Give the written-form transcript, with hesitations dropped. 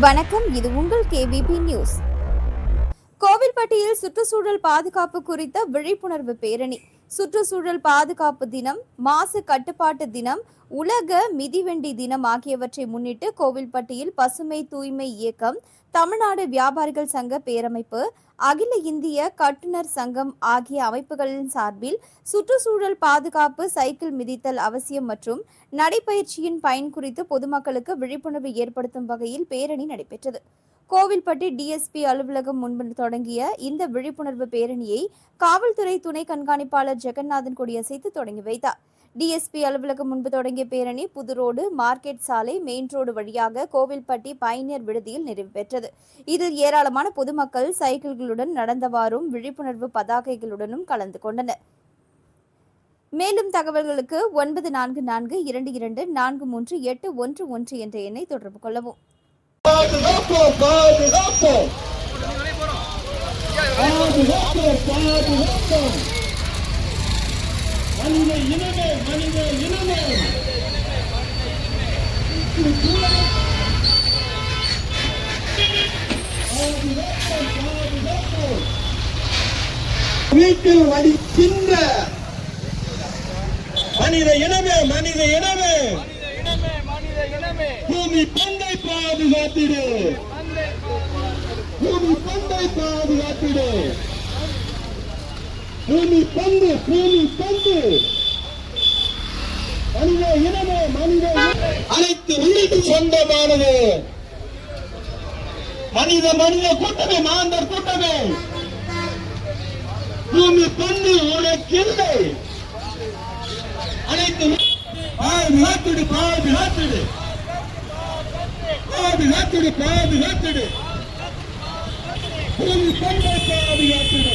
வணக்கம், இது உங்கள் கேவிபி நியூஸ். கோவில்பட்டியில் சுற்றுச்சூழல் பாதுகாப்பு குறித்த விழிப்புணர்வு பேரணி. சுற்றுச்சூழல் பாதுகாப்பு தினம், மாசு கட்டுப்பாட்டு தினம், உலக மிதிவண்டி தினம் ஆகியவற்றை முன்னிட்டு கோவில்பட்டியில் பசுமை தூய்மை இயக்கம், தமிழ்நாடு வியாபாரிகள் சங்க பேரமைப்பு, அகில இந்திய கட்டுநர் சங்கம் ஆகிய அமைப்புகளின் சார்பில் சுற்றுச்சூழல் பாதுகாப்பு, சைக்கிள் மிதித்தல் அவசியம் மற்றும் நடைபயிற்சியின் பயன் குறித்து பொதுமக்களுக்கு விழிப்புணர்வு ஏற்படுத்தும் வகையில் பேரணி நடைபெற்றது. கோவில்பட்டி டிஎஸ்பி அலுவலகம் முன்பு தொடங்கிய இந்த விழிப்புணர்வு பேரணியை காவல்துறை துணை கண்காணிப்பாளர் ஜெகநாதன் கொடியசைத்து தொடங்கி வைத்தார். டிஎஸ்பி அலுவலகம் முன்பு தொடங்கிய பேரணி புதுரோடு, மார்க்கெட் சாலை, மெயின் ரோடு வழியாக கோவில்பட்டி பயணியர் விடுதியில் நிறைவு பெற்றது. இதில் ஏராளமான பொதுமக்கள் சைக்கிள்களுடன் நடந்தவாறும் விழிப்புணர்வு பதாகைகளுடனும் கலந்து கொண்டனர். மேலும் தகவல்களுக்கு 9442243811 என்ற எண்ணை தொடர்பு கொள்ளவும். மனித இனமே வீட்டில் வடிக்கின்ற மனித இனமே பூமி பந்தை பாதுகாத்திடு, பூமி பந்து மனித இனமே அனைத்து உயிருக்கு சொந்தமானது. மனித கூட்டமே, மாந்தர் கூட்டமே, பூமி பந்து உனக்கில்லை. அனைத்து பாதுகாத்திடு பூமி பந்தை பாதுகாத்திடு.